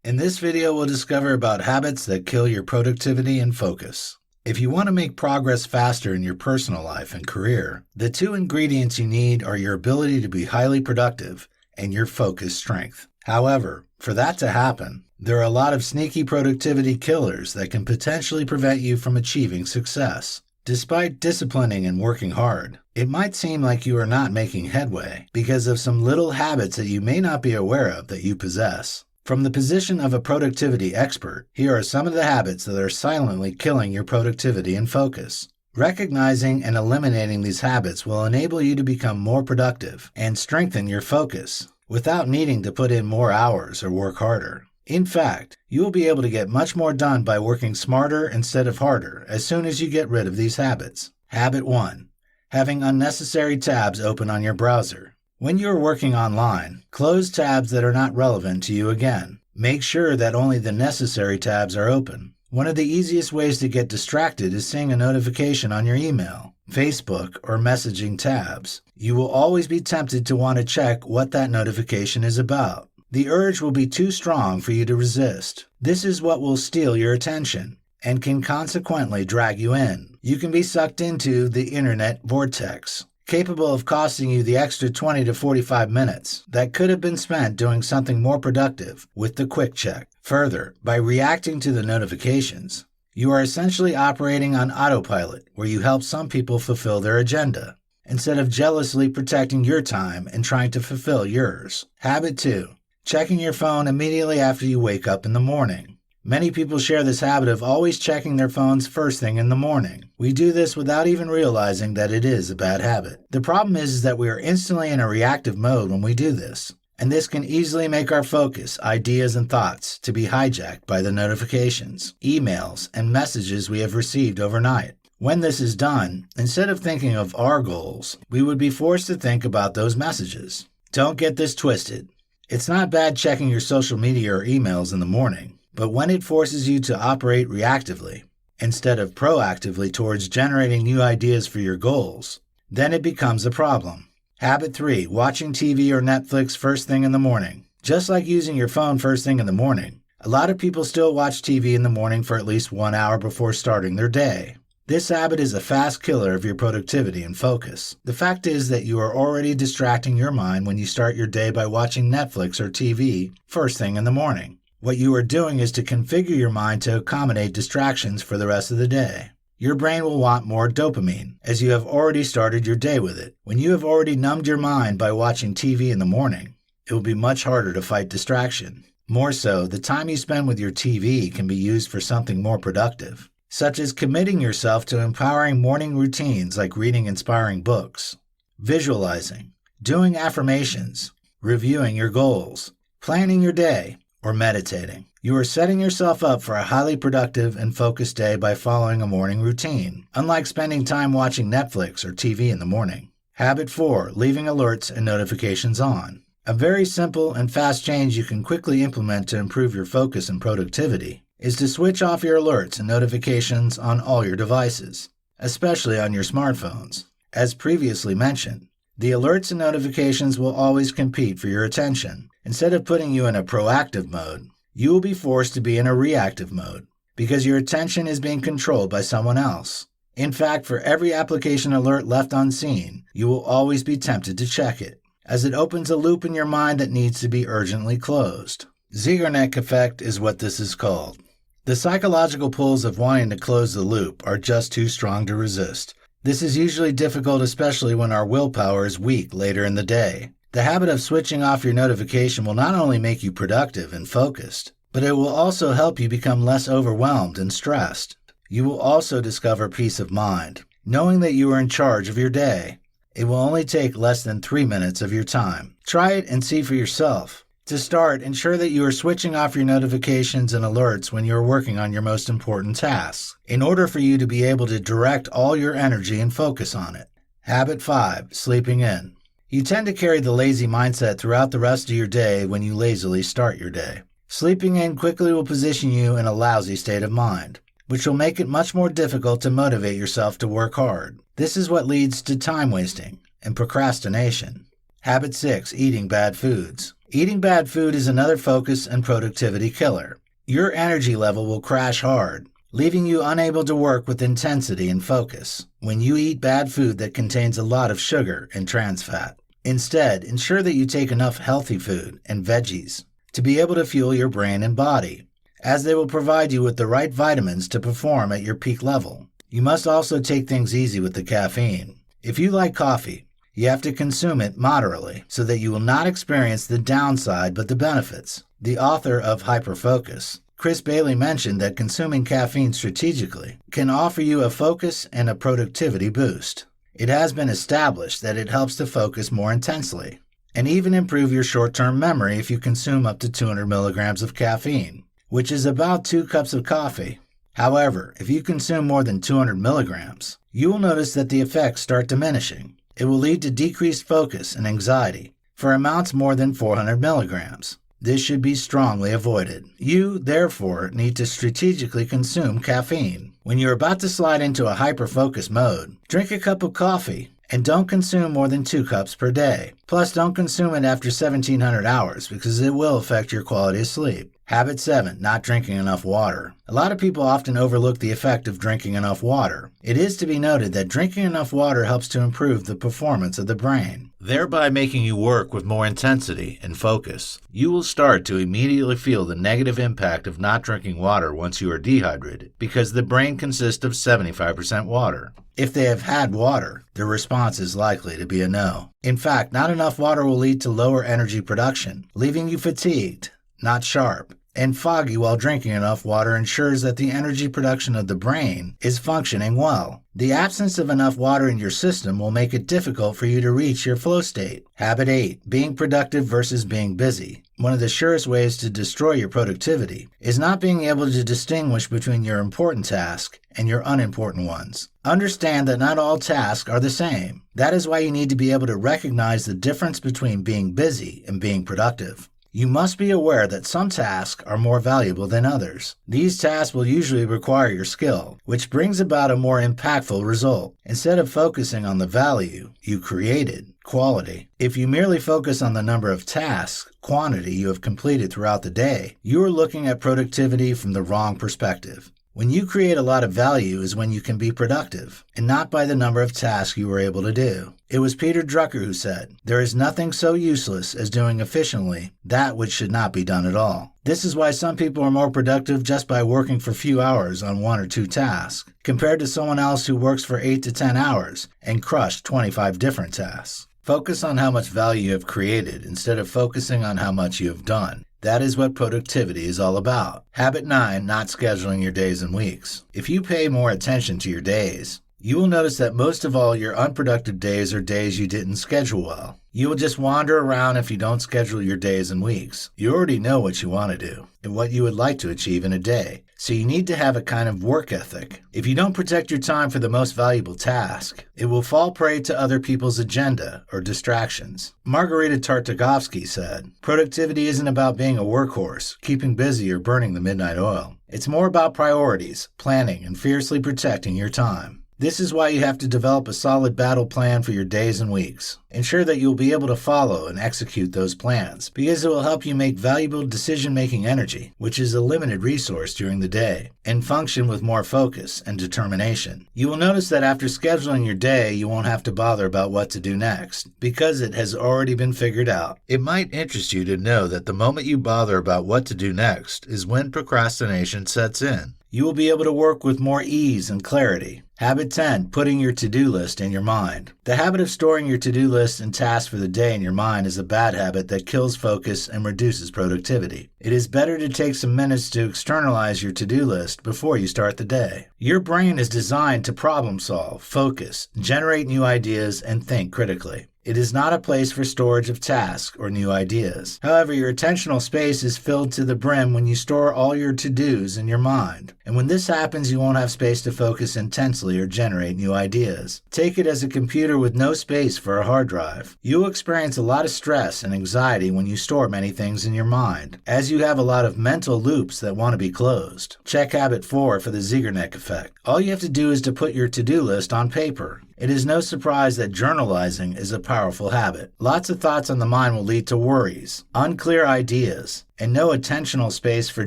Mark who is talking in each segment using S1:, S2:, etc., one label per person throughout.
S1: In this video, we'll discover about habits that kill your productivity and focus. If you want to make progress faster in your personal life and career, the two ingredients you need are your ability to be highly productive and your focus strength. However, for that to happen, there are a lot of sneaky productivity killers that can potentially prevent you from achieving success. Despite disciplining and working hard, it might seem like you are not making headway because of some little habits that you may not be aware of that you possess. From the position of a productivity expert, here are some of the habits that are silently killing your productivity and focus. Recognizing and eliminating these habits will enable you to become more productive and strengthen your focus without needing to put in more hours or work harder. In fact, you will be able to get much more done by working smarter instead of harder as soon as you get rid of these habits. Habit 1. Having unnecessary tabs open on your browser. When you are working online, close tabs that are not relevant to you again. Make sure that only the necessary tabs are open. One of the easiest ways to get distracted is seeing a notification on your email, Facebook, or messaging tabs. You will always be tempted to want to check what that notification is about. The urge will be too strong for you to resist. This is what will steal your attention and can consequently drag you in. You can be sucked into the internet vortex, capable of costing you the extra 20 to 45 minutes that could have been spent doing something more productive with the quick check. Further, by reacting to the notifications, you are essentially operating on autopilot, where you help some people fulfill their agenda, instead of jealously protecting your time and trying to fulfill yours. Habit 2. Checking your phone immediately after you wake up in the morning. Many people share this habit of always checking their phones first thing in the morning. We do this without even realizing that it is a bad habit. The problem is that we are instantly in a reactive mode when we do this, and this can easily make our focus, ideas, and thoughts to be hijacked by the notifications, emails, and messages we have received overnight. When this is done, instead of thinking of our goals, we would be forced to think about those messages. Don't get this twisted. It's not bad checking your social media or emails in the morning. But when it forces you to operate reactively, instead of proactively towards generating new ideas for your goals, then it becomes a problem. Habit 3. Watching TV or Netflix first thing in the morning. Just like using your phone first thing in the morning, a lot of people still watch TV in the morning for at least 1 hour before starting their day. This habit is a fast killer of your productivity and focus. The fact is that you are already distracting your mind when you start your day by watching Netflix or TV first thing in the morning. What you are doing is to configure your mind to accommodate distractions for the rest of the day. Your brain will want more dopamine, as you have already started your day with it. When you have already numbed your mind by watching TV in the morning, it will be much harder to fight distraction. More so, the time you spend with your TV can be used for something more productive, such as committing yourself to empowering morning routines like reading inspiring books, visualizing, doing affirmations, reviewing your goals, planning your day, or meditating. You are setting yourself up for a highly productive and focused day by following a morning routine, unlike spending time watching Netflix or TV in the morning. Habit 4. Leaving alerts and notifications on. A very simple and fast change you can quickly implement to improve your focus and productivity is to switch off your alerts and notifications on all your devices, especially on your smartphones. As previously mentioned, the alerts and notifications will always compete for your attention. Instead of putting you in a proactive mode, you will be forced to be in a reactive mode because your attention is being controlled by someone else. In fact, for every application alert left unseen, you will always be tempted to check it, as it opens a loop in your mind that needs to be urgently closed. Zeigarnik effect is what this is called. The psychological pulls of wanting to close the loop are just too strong to resist. This is usually difficult, especially when our willpower is weak later in the day. The habit of switching off your notification will not only make you productive and focused, but it will also help you become less overwhelmed and stressed. You will also discover peace of mind, knowing that you are in charge of your day. It will only take less than 3 minutes of your time. Try it and see for yourself. To start, ensure that you are switching off your notifications and alerts when you are working on your most important tasks, in order for you to be able to direct all your energy and focus on it. Habit 5. Sleeping in. You tend to carry the lazy mindset throughout the rest of your day when you lazily start your day. Sleeping in quickly will position you in a lousy state of mind, which will make it much more difficult to motivate yourself to work hard. This is what leads to time wasting and procrastination. Habit 6, eating bad foods. Eating bad food is another focus and productivity killer. Your energy level will crash hard, leaving you unable to work with intensity and focus when you eat bad food that contains a lot of sugar and trans fat. Instead, ensure that you take enough healthy food and veggies to be able to fuel your brain and body, as they will provide you with the right vitamins to perform at your peak level. You must also take things easy with the caffeine. If you like coffee, you have to consume it moderately so that you will not experience the downside but the benefits. The author of Hyperfocus, Chris Bailey, mentioned that consuming caffeine strategically can offer you a focus and a productivity boost. It has been established that it helps to focus more intensely and even improve your short-term memory if you consume up to 200 milligrams of caffeine, which is about 2 cups of coffee. However, if you consume more than 200 milligrams, you will notice that the effects start diminishing. It will lead to decreased focus and anxiety for amounts more than 400 milligrams. This should be strongly avoided. You, therefore, need to strategically consume caffeine. When you're about to slide into a hyper-focus mode, drink a cup of coffee and don't consume more than 2 cups per day. Plus, don't consume it after 1700 hours because it will affect your quality of sleep. Habit 7, not drinking enough water. A lot of people often overlook the effect of drinking enough water. It is to be noted that drinking enough water helps to improve the performance of the brain, thereby making you work with more intensity and focus. You will start to immediately feel the negative impact of not drinking water once you are dehydrated, because the brain consists of 75% water. If they have had water, their response is likely to be a no. In fact, not enough water will lead to lower energy production, leaving you fatigued, not sharp, and foggy. While drinking enough water ensures that the energy production of the brain is functioning well. The absence of enough water in your system will make it difficult for you to reach your flow state. Habit 8, being productive versus being busy. One of the surest ways to destroy your productivity is not being able to distinguish between your important tasks and your unimportant ones. Understand that not all tasks are the same. That is why you need to be able to recognize the difference between being busy and being productive. You must be aware that some tasks are more valuable than others. These tasks will usually require your skill, which brings about a more impactful result. Instead of focusing on the value you created, quality. If you merely focus on the number of tasks, quantity you have completed throughout the day, you are looking at productivity from the wrong perspective. When you create a lot of value is when you can be productive, and not by the number of tasks you were able to do. It was Peter Drucker who said, "There is nothing so useless as doing efficiently that which should not be done at all." This is why some people are more productive just by working for few hours on 1 or 2 tasks, compared to someone else who works for 8 to 10 hours and crushed 25 different tasks. Focus on how much value you have created instead of focusing on how much you have done. That is what productivity is all about. Habit 9, not scheduling your days and weeks. If you pay more attention to your days, you will notice that most of all your unproductive days are days you didn't schedule well. You will just wander around if you don't schedule your days and weeks. You already know what you want to do and what you would like to achieve in a day. So you need to have a kind of work ethic. If you don't protect your time for the most valuable task, it will fall prey to other people's agenda or distractions. Margarita Tartakovsky said, "Productivity isn't about being a workhorse, keeping busy, or burning the midnight oil. It's more about priorities, planning, and fiercely protecting your time." This is why you have to develop a solid battle plan for your days and weeks. Ensure that you'll be able to follow and execute those plans, because it will help you make valuable decision-making energy, which is a limited resource during the day, and function with more focus and determination. You will notice that after scheduling your day, you won't have to bother about what to do next, because it has already been figured out. It might interest you to know that the moment you bother about what to do next is when procrastination sets in. You will be able to work with more ease and clarity. Habit 10, putting your to-do list in your mind. The habit of storing your to-do list and tasks for the day in your mind is a bad habit that kills focus and reduces productivity. It is better to take some minutes to externalize your to-do list before you start the day. Your brain is designed to problem solve, focus, generate new ideas, and think critically. It is not a place for storage of tasks or new ideas. However, your attentional space is filled to the brim when you store all your to-dos in your mind. And when this happens, you won't have space to focus intensely or generate new ideas. Take it as a computer with no space for a hard drive. You will experience a lot of stress and anxiety when you store many things in your mind, as you have a lot of mental loops that want to be closed. Check habit 4 for the Zeigarnik effect. All you have to do is to put your to-do list on paper. It is no surprise that journalizing is a powerful habit. Lots of thoughts on the mind will lead to worries, unclear ideas, and no attentional space for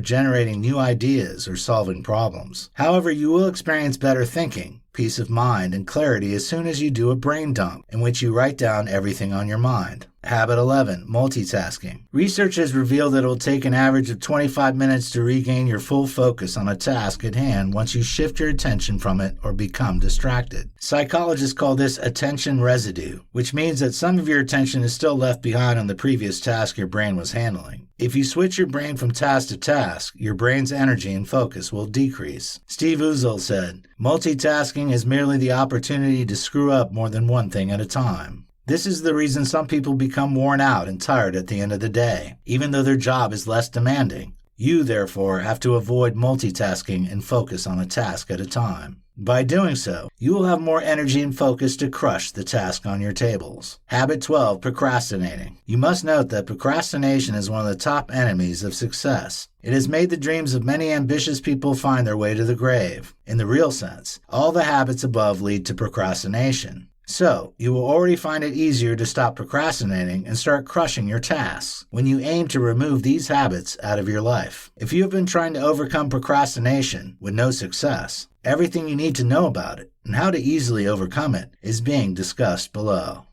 S1: generating new ideas or solving problems. However, you will experience better thinking, peace of mind, and clarity as soon as you do a brain dump, in which you write down everything on your mind. Habit 11, multitasking. Research has revealed that it will take an average of 25 minutes to regain your full focus on a task at hand once you shift your attention from it or become distracted. Psychologists call this attention residue, which means that some of your attention is still left behind on the previous task your brain was handling. If you switch your brain from task to task, your brain's energy and focus will decrease. Steve Uzel said, "Multitasking is merely the opportunity to screw up more than one thing at a time." This is the reason some people become worn out and tired at the end of the day, even though their job is less demanding. You, therefore, have to avoid multitasking and focus on a task at a time. By doing so, you will have more energy and focus to crush the task on your tables. Habit 12, procrastinating. You must note that procrastination is one of the top enemies of success. It has made the dreams of many ambitious people find their way to the grave. In the real sense, all the habits above lead to procrastination. So, you will already find it easier to stop procrastinating and start crushing your tasks when you aim to remove these habits out of your life. If you have been trying to overcome procrastination with no success, everything you need to know about it and how to easily overcome it is being discussed below.